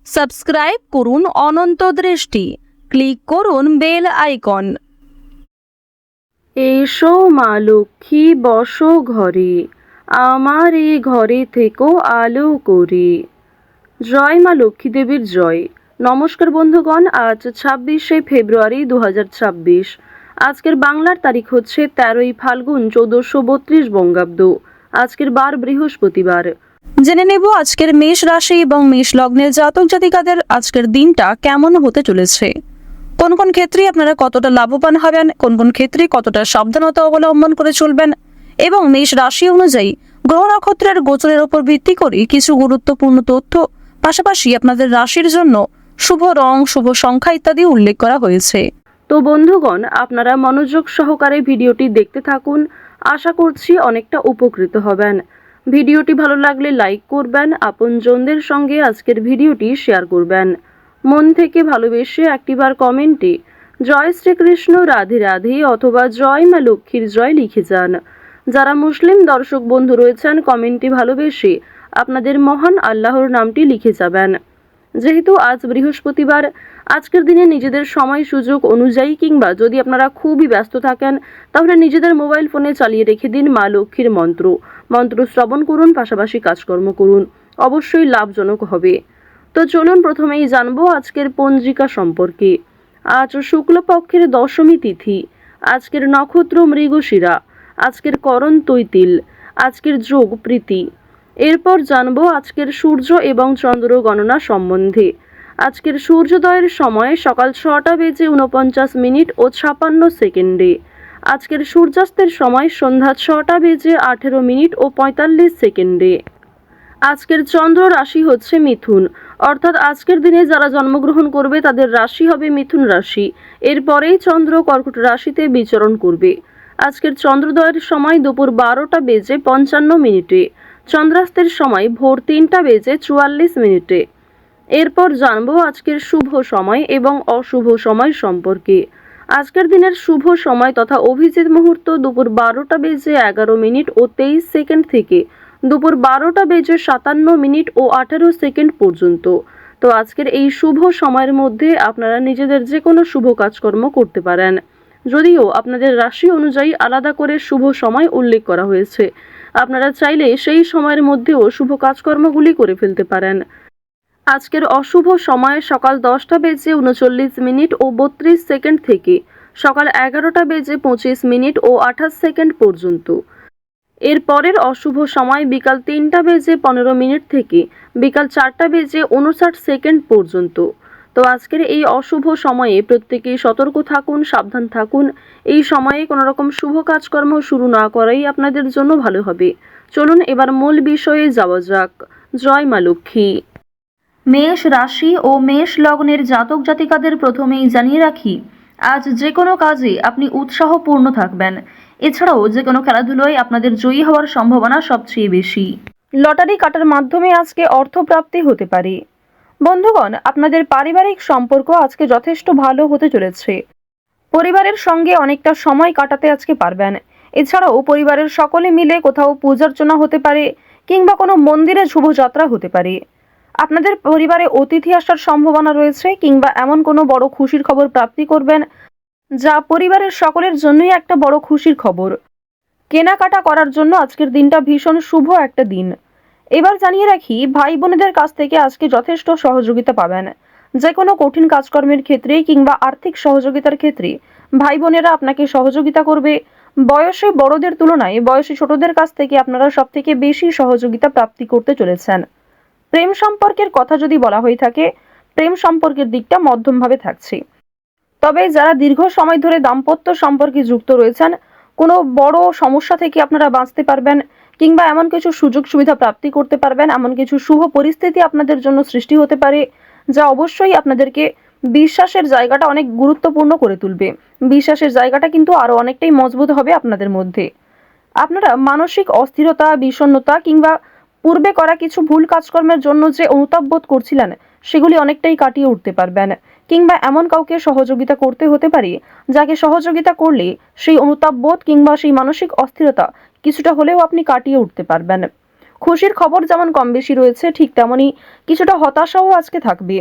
Subscribe করুন অনন্ত দৃষ্টি, click করুন বেল আইকন। এসো মা লক্ষ্মী বসো ঘরে, আমার এ ঘরে থেকেও আলো করে। জয় মা লক্ষ্মী দেবীর জয়। নমস্কার বন্ধুগণ, আজ 26শে ফেব্রুয়ারি 2026। আজকের বাংলার তারিখ হচ্ছে 13ই ফাল্গুন 1432 বঙ্গাব্দ। আজকের বার বৃহস্পতিবার। জেনে নেব আজকের মেষ রাশি এবং মেষ লগ্নের জাতক জাতিকাদের আজকের দিনটা কেমন হতে চলেছে। কোন কোন ক্ষেত্রে আপনারা কতটা লাভবান হবেন, কোন কোন ক্ষেত্রে কতটা সাবধানতা অবলম্বন করে চলবেন, এবং মেষ রাশি অনুযায়ী গ্রহ নক্ষত্রের গোচরের উপর ভিত্তি করে কিছু গুরুত্বপূর্ণ তথ্য, পাশাপাশি আপনাদের রাশির জন্য শুভ রং, শুভ সংখ্যা ইত্যাদি উল্লেখ করা হয়েছে। তো বন্ধুগণ, আপনারা মনোযোগ সহকারে ভিডিওটি দেখতে থাকুন। আশা করছি অনেকটা উপকৃত হবেন। ভিডিওটি ভালো লাগলে লাইক করবেন, আপনজনদের সঙ্গে আজকের ভিডিওটি শেয়ার করবেন। মন থেকে ভালোবেসে একটিবার কমেন্টে জয় শ্রীকৃষ্ণ, রাধে রাধে অথবা জয় মা লক্ষ্মীর জয় লিখে যান। যারা মুসলিম দর্শক বন্ধু রয়েছেন, কমেন্টে ভালোবেসে আপনাদের মহান আল্লাহর নামটি লিখে যাবেন। যেহেতু আজ বৃহস্পতিবার, আজকের দিনে নিজেদের সময় সুযোগ অনুযায়ী কিংবা যদি আপনারা খুবই ব্যস্ত থাকেন, তাহলে নিজেদের মোবাইল ফোনে চালিয়ে রেখে দিন মা লক্ষ্মীর মন্ত্র শ্রবণ করুন, পাশাপাশি কাজকর্ম করুন, অবশ্যই লাভজনক হবে। তো চলুন প্রথমেই জানবো আজকের পঞ্জিকা সম্পর্কে। আজ শুক্লপক্ষের দশমী তিথি, আজকের নক্ষত্র মৃগশিরা, আজকের করণ তৈতিল, আজকের যোগ প্রীতি। এরপর জানবো আজকের সূর্য এবং চন্দ্র গণনা সম্বন্ধে। আজকের সূর্যোদয়ের সময় সকাল 6টা বেজে 49 মিনিট ও 56 সেকেন্ডে। আজকের সূর্যাস্তের সময় সন্ধ্যা 6টা বেজে 18 মিনিট ও 45 সেকেন্ডে। আজকের চন্দ্র রাশি হচ্ছে মিথুন, অর্থাৎ আজকের দিনে যারা জন্মগ্রহণ করবে তাদের রাশি হবে মিথুন রাশি। এরপরেই চন্দ্র কর্কট রাশিতে বিচরণ করবে। আজকের চন্দ্রোদয়ের সময় দুপুর 12টা বেজে 55 মিনিটে, চন্দ্রাস্তের সময় ভোর 3টা বেজে 44 মিনিটে। এরপর জানবো আজকের শুভ সময় এবং অশুভ সময় সম্পর্কে। আজকের দিনের শুভ সময় তথা অভিজিৎ মুহূর্ত দুপুর 12টা বেজে 11 মিনিট ও 23 সেকেন্ড থেকে দুপুর 12টা বেজে 57 মিনিট ও 18 সেকেন্ড পর্যন্ত। তো আজকের এই শুভ সময়ের মধ্যে আপনারা নিজেদের যে কোনো শুভ কাজকর্ম করতে পারেন, যদিও আপনাদের রাশি অনুযায়ী আলাদা করে শুভ সময় উল্লেখ করা হয়েছে। আপনারা চাইলে সেই সময়ের মধ্যেও শুভ কাজকর্মগুলি করে ফেলতে পারেন। আজকের অশুভ সময় সকাল 10টা বেজে 39 মিনিট ও 32 সেকেন্ড থেকে সকাল 11টা বেজে 25 মিনিট ও 28 সেকেন্ড পর্যন্ত। এর পরের অশুভ সময় বিকাল 3টা বেজে 15 মিনিট থেকে বিকাল 4টা বেজে 59 সেকেন্ড পর্যন্ত। তো আজকের এই অশুভ সময়ে প্রত্যেকেই সতর্ক থাকুন, সাবধান থাকুন। এই সময়ে কোনো রকম শুভ কাজকর্ম শুরু না করাই আপনাদের জন্য ভালো হবে। চলুন এবার মূল বিষয়ে যাওয়া যাক। জয় মা লক্ষ্মী। মেষ রাশি ও মেষ লগ্নের জাতক জাতিকাদের প্রথমেই জানিয়ে রাখি, আজ যে কোনো কাজে আপনি উৎসাহপূর্ণ থাকবেন। এছাড়াও যে কোনো খেলাধুলোয় আপনাদের জয়ী হওয়ার সম্ভাবনা সবচেয়ে বেশি। লটারি কাটার মাধ্যমে আজকে অর্থপ্রাপ্তি হতে পারে। বন্ধুগণ, আপনাদের পারিবারিক সম্পর্ক আজকে যথেষ্ট ভালো হতে চলেছে। পরিবারের সঙ্গে অনেকটা সময় কাটাতে আজকে পারবেন। এছাড়াও পরিবারের সকলে মিলে কোথাও পূজার্চনা হতে পারে কিংবা কোনো মন্দিরে শুভযাত্রা হতে পারে। আপনাদের পরিবারে অতিথি আসার সম্ভাবনা রয়েছে কিংবা এমন কোনো বড় খুশির খবর প্রাপ্তি করবেন, যা পরিবারের সকলের জন্যই একটা বড় খুশির খবর। কেনাকাটা করার জন্য আজকের দিনটা ভীষণ শুভ একটা দিন। এবার জানিয়ে রাখি, ভাই বোনেদের কাছ থেকে আজকে যথেষ্ট সহযোগিতা পাবেন। যে কোনো কঠিন কাজকর্মের ক্ষেত্রে কিংবা আর্থিক সহযোগিতার ক্ষেত্রে ভাই বোনেরা আপনাকে সহযোগিতা করবে। বয়সে বড়দের তুলনায় বয়সে ছোটদের কাছ থেকে আপনারা সবথেকে বেশি সহযোগিতা প্রাপ্তি করতে চলেছেন। প্রেম সম্পর্কের কথা যদি বলা হয়ে থাকে, প্রেম সম্পর্কের দিকটা মধ্যমভাবে থাকছে। তবে যারা দীর্ঘ সময় ধরে দাম্পত্য সম্পর্কে যুক্ত রয়েছেন, কোনো বড় সমস্যা থেকে আপনারা বাঁচতে পারবেন কিংবা এমন কিছু সুযোগ সুবিধা প্রাপ্তি করতে পারবেন, এমন কিছু শুভ পরিস্থিতি আপনাদের জন্য সৃষ্টি হতে পারে, যা অবশ্যই আপনাদেরকে বিশ্বাসের জায়গাটা অনেক গুরুত্বপূর্ণ করে তুলবে। বিশ্বাসের জায়গাটা কিন্তু আরো অনেকটাই মজবুত হবে আপনাদের মধ্যে। আপনারা মানসিক অস্থিরতা, বিষণ্ণতা কিংবা পূর্বে করা কিছু ভুল কাজকর্মের জন্য যে অনুতাপ বোধ করছিলেন, সেগুলি অনেকটাই কাটিয়ে উঠতে পারবেন। কিংবা এমন কাউকে সহযোগিতা করতে হতে পারে, যাকে সহযোগিতা করলে সেই অনুতাপ বোধ কিংবা সেই মানসিক অস্থিরতা কিছুটা হলেও আপনি কাটিয়ে উঠতে পারবেন। খুশির খবর যেমন কম বেশি রয়েছে, ঠিক তেমনই কিছুটা হতাশাও আজকে থাকবে।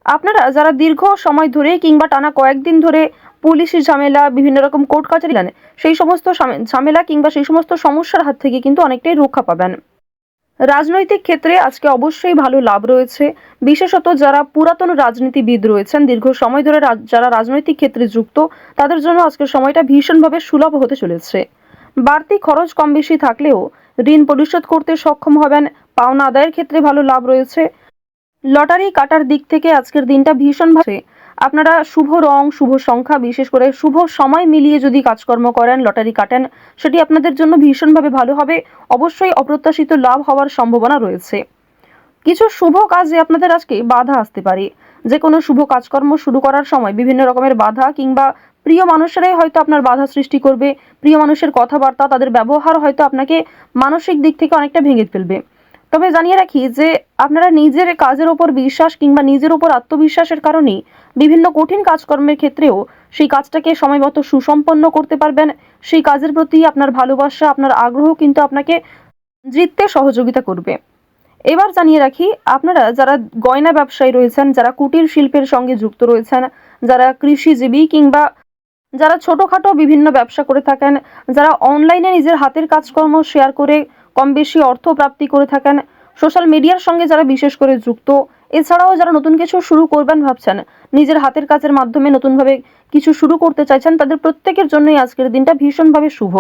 আপনারা যারা দীর্ঘ সময় ধরে কিংবা টানা কয়েকদিন ধরে পুলিশি ঝামেলা, বিভিন্ন রকম কোর্ট কাচারি জানেন, সেই সমস্ত ঝামেলা কিংবা সেই সমস্ত সমস্যার হাত থেকে কিন্তু অনেকটাই রক্ষা পাবেন। রাজনৈতিক ক্ষেত্রে আজকে অবশ্যই ভালো লাভ রয়েছে। বিশেষত যারা পুরাতন রাজনীতিবিদ রয়েছেন, দীর্ঘ সময় ধরে যারা রাজনৈতিক ক্ষেত্রে যুক্ত, তাদের জন্য আজকের সময়টা ভীষণভাবে সুলভ হতে চলেছে। বাড়তি খরচ কম বেশি থাকলেও ঋণ পরিশোধ করতে সক্ষম হবেন। পাওনা আদায়ের ক্ষেত্রে ভালো লাভ রয়েছে। লটারি কাটার দিক থেকে আজকের দিনটা ভীষণভাবে আপনারা শুভ রং, শুভ সংখ্যা, বিশেষ করে শুভ সময় মিলিয়ে যদি কাজকর্ম করেন, লটারি কাটেন, সেটি আপনাদের জন্য ভীষণভাবে ভালো হবে। অবশ্যই অপ্রত্যাশিত লাভ হওয়ার সম্ভাবনা রয়েছে। কিছু শুভ কাজে আপনাদের আজকে বাধা আসতে পারে। যে কোনো শুভ কাজকর্ম শুরু করার সময় বিভিন্ন রকমের বাধা কিংবা প্রিয় মানুষেরাই হয়তো আপনার বাধা সৃষ্টি করবে। প্রিয় মানুষের কথাবার্তা, তাদের ব্যবহার হয়তো আপনাকে মানসিক দিক থেকে অনেকটা ভেঙে ফেলবে। তবে জানিয়ে রাখি যে আপনারা নিজের কাজের ওপর বিশ্বাস কিংবা নিজের ওপর আত্মবিশ্বাসের কারণেই বিভিন্ন কঠিন কাজকর্মের ক্ষেত্রেও সেই কাজটাকে সময়মতো সুসম্পন্ন করতে পারবেন। সেই কাজের প্রতি আপনার ভালোবাসা, আপনার আগ্রহ কিন্তু আপনাকে জিততে সহযোগিতা করবে। এবার জানিয়ে রাখি, আপনারা যারা গয়না ব্যবসায়ী রয়েছেন, যারা কুটির শিল্পের সঙ্গে যুক্ত রয়েছেন, যারা কৃষিজীবী কিংবা যারা ছোটোখাটো বিভিন্ন ব্যবসা করে থাকেন, যারা অনলাইনে নিজের হাতের কাজকর্ম শেয়ার করে কম বেশি অর্থ প্রাপ্তি করে থাকেন, সোশ্যাল মিডিয়ার সঙ্গে যারা বিশেষ করে যুক্ত, এছাড়াও যারা নতুন কিছু শুরু করবেন ভাবছেন, নিজের হাতের কাজের মাধ্যমে নতুনভাবে কিছু শুরু করতে চাইছেন, তাদের প্রত্যেকের জন্যই আজকের দিনটা ভীষণভাবে শুভ।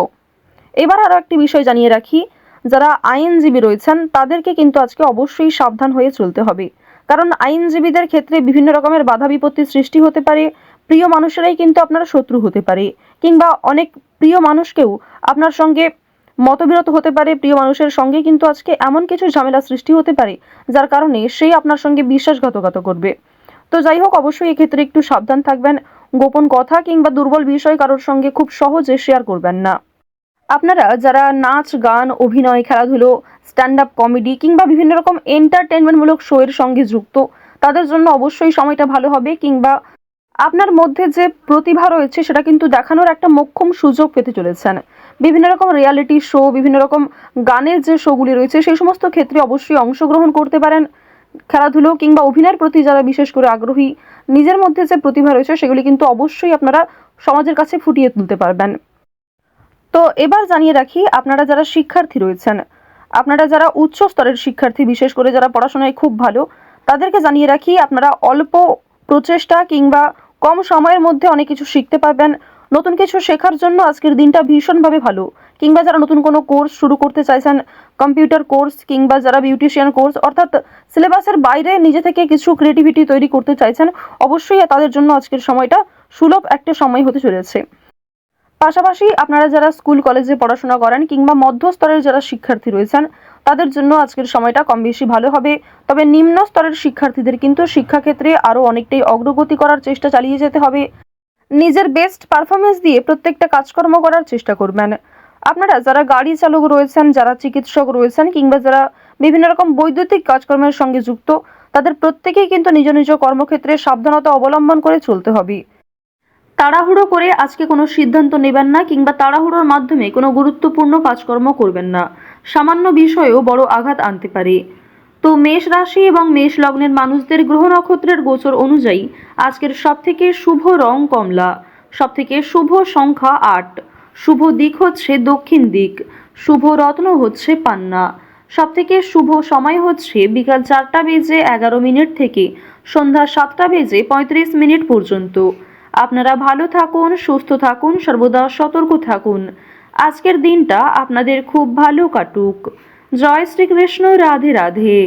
এবার আরও একটি বিষয় জানিয়ে রাখি, যারা আইনজীবী রয়েছেন তাদেরকে কিন্তু আজকে অবশ্যই সাবধান হয়ে চলতে হবে। কারণ আইনজীবীদের ক্ষেত্রে বিভিন্ন রকমের বাধা বিপত্তির সৃষ্টি হতে পারে। প্রিয় মানুষেরাই কিন্তু আপনার শত্রু হতে পারে, কিংবা অনেক প্রিয় মানুষকেও আপনার সঙ্গে মতবিরোধ হতে পারে। প্রিয় মানুষের সঙ্গে কিন্তু আজকে এমন কিছু ঝামেলা সৃষ্টি হতে পারে যার কারণে সেই আপনার সঙ্গে বিশ্বাসঘাতকতা করবে। তো যাই হোক, অবশ্যই এক্ষেত্রে একটু সাবধান থাকবেন। গোপন কথা কিংবা দুর্বল বিষয় কারোর সঙ্গে খুব সহজে শেয়ার করবেন না। আপনারা যারা নাচ, গান, অভিনয়, খেলাধুলো, স্ট্যান্ড আপ কমেডি কিংবা বিভিন্ন রকম এন্টারটেনমেন্টমূলক শো এর সঙ্গে যুক্ত, তাদের জন্য অবশ্যই সময়টা ভালো হবে। কিংবা আপনার মধ্যে যে প্রতিভা রয়েছে সেটা কিন্তু দেখানোর একটা মোক্ষম সুযোগ পেতে চলেছেন। বিভিন্ন রকম রিয়ালিটি শো, বিভিন্ন রকম গানের যে শোগুলি রয়েছে, সেই সমস্ত ক্ষেত্রে অবশ্যই অংশগ্রহণ করতে পারেন। খেলাধুলো কিংবা অভিনয়ের প্রতি যারা বিশেষ করে আগ্রহী, নিজের মধ্যে যে প্রতিভা রয়েছে সেগুলি কিন্তু অবশ্যই আপনারা সমাজের কাছে ফুটিয়ে তুলতে পারবেন। তো এবার জানিয়ে রাখি, আপনারা যারা শিক্ষার্থী রয়েছেন, আপনারা যারা উচ্চ স্তরের শিক্ষার্থী, বিশেষ করে যারা পড়াশোনায় খুব ভালো, তাদেরকে জানিয়ে রাখি আপনারা অল্প প্রচেষ্টা কিংবা কম সময়ের মধ্যে অনেক কিছু শিখতে পারবেন। নতুন কিছু শেখার জন্য আজকের দিনটা ভীষণভাবে ভালো। কিংবা যারা নতুন কোনো কোর্স শুরু করতে চাইছেন, কম্পিউটার কোর্স কিংবা যারা বিউটিশিয়ান কোর্স, অর্থাৎ সিলেবাসের বাইরে নিজে থেকে কিছু ক্রিয়েটিভিটি তৈরি করতে চাইছেন, অবশ্যই তাদের জন্য আজকের সময়টা সুলভ একটা সময় হতে চলেছে। পাশাপাশি আপনারা যারা স্কুল কলেজে পড়াশোনা করেন কিংবা মধ্যস্তরের যারা শিক্ষার্থী রয়েছেন, তাদের জন্য আজকের সময়টা কম বেশি ভালো হবে। তবে নিম্ন স্তরের শিক্ষার্থীদের কিন্তু শিক্ষাক্ষেত্রে আরও অনেকটাই অগ্রগতি করার চেষ্টা চালিয়ে যেতে হবে। নিজের বেস্ট পারফরমেন্স দিয়ে প্রত্যেকটা কাজকর্ম করার চেষ্টা করবেন। আপনারা যারা গাড়ি চালক রয়েছেন, যারা চিকিৎসক রয়েছেন কিংবা যারা বিভিন্ন রকম বৈদ্যুতিক কাজকর্মের সঙ্গে যুক্ত, তাদের প্রত্যেকেই কিন্তু নিজ নিজ কর্মক্ষেত্রে সাবধানতা অবলম্বন করে চলতে হবে। তাড়াহুড়ো করে আজকে কোনো সিদ্ধান্ত নেবেন না কিংবা তাড়াহুড়োর মাধ্যমে কোনো গুরুত্বপূর্ণ কাজকর্ম করবেন না। সামান্য বিষয়েও বড় আঘাত আনতে পারে। তো মেষ রাশি এবং মেষ লগ্নের মানুষদের গ্রহ নক্ষত্রের গোচর অনুযায়ী আজকের সবথেকে শুভ রং কমলা, সবথেকে শুভ সংখ্যা 8, শুভ দিক হচ্ছে দক্ষিণ দিক, শুভ রত্ন হচ্ছে পান্না, সবথেকে শুভ সময় হচ্ছে বিকাল 4:11 থেকে সন্ধ্যা 7:35 পর্যন্ত। আপনারা ভালো থাকুন, সুস্থ থাকুন, সর্বদা সতর্ক থাকুন। আজকের দিনটা আপনাদের খুব ভালো কাটুক। জয় শ্রীকৃষ্ণ, রাধে রাধে।